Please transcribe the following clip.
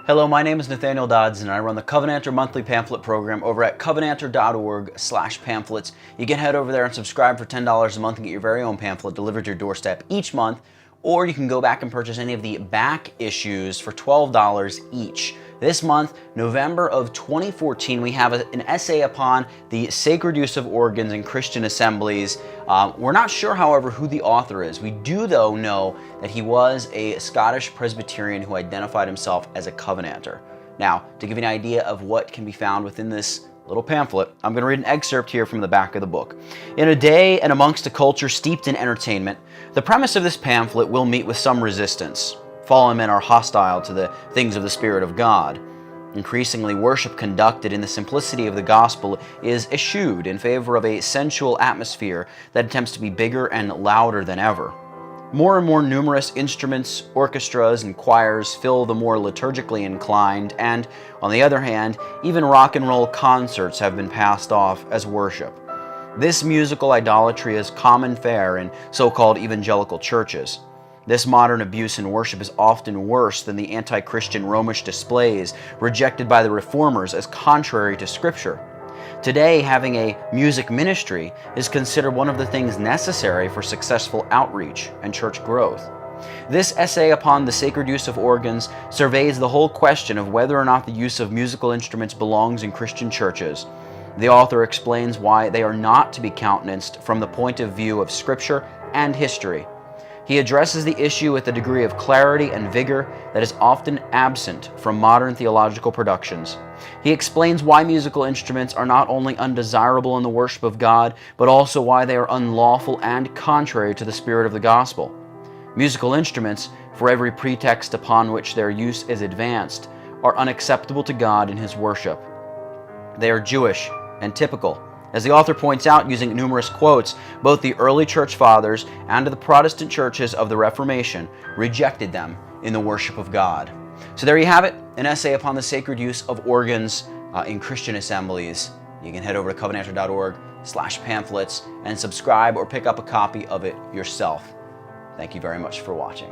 Hello, my name is Nathaniel Dodds and I run the Covenanter monthly pamphlet program over at covenanter.org/pamphlets. You can head over there and subscribe for $10 a month and get your very own pamphlet delivered to your doorstep each month, or you can go back and purchase any of the back issues for $12 each. This month, November of 2014, we have an essay upon the sacred use of organs in Christian assemblies. We're not sure, however, who the author is. We do, though, know that he was a Scottish Presbyterian who identified himself as a Covenanter. Now, to give you an idea of what can be found within this little pamphlet, I'm going to read an excerpt here from the back of the book. In a day and amongst a culture steeped in entertainment, the premise of this pamphlet will meet with some resistance. Fallen men are hostile to the things of the Spirit of God. Increasingly, worship conducted in the simplicity of the gospel is eschewed in favor of a sensual atmosphere that attempts to be bigger and louder than ever. More and more numerous instruments, orchestras, and choirs fill the more liturgically inclined, and, on the other hand, even rock and roll concerts have been passed off as worship. This musical idolatry is common fare in so-called evangelical churches. This modern abuse in worship is often worse than the anti-Christian Romish displays rejected by the Reformers as contrary to Scripture. Today, having a music ministry is considered one of the things necessary for successful outreach and church growth. This essay upon the sacred use of organs surveys the whole question of whether or not the use of musical instruments belongs in Christian churches. The author explains why they are not to be countenanced from the point of view of Scripture and history. He addresses the issue with a degree of clarity and vigor that is often absent from modern theological productions. He explains why musical instruments are not only undesirable in the worship of God, but also why they are unlawful and contrary to the spirit of the gospel. Musical instruments, for every pretext upon which their use is advanced, are unacceptable to God in His worship. They are Jewish and typical. As the author points out using numerous quotes, both the early church fathers and the Protestant churches of the Reformation rejected them in the worship of God. So there you have it, an essay upon the sacred use of organs in Christian assemblies. You can head over to covenanter.org/pamphlets and subscribe or pick up a copy of it yourself. Thank you very much for watching.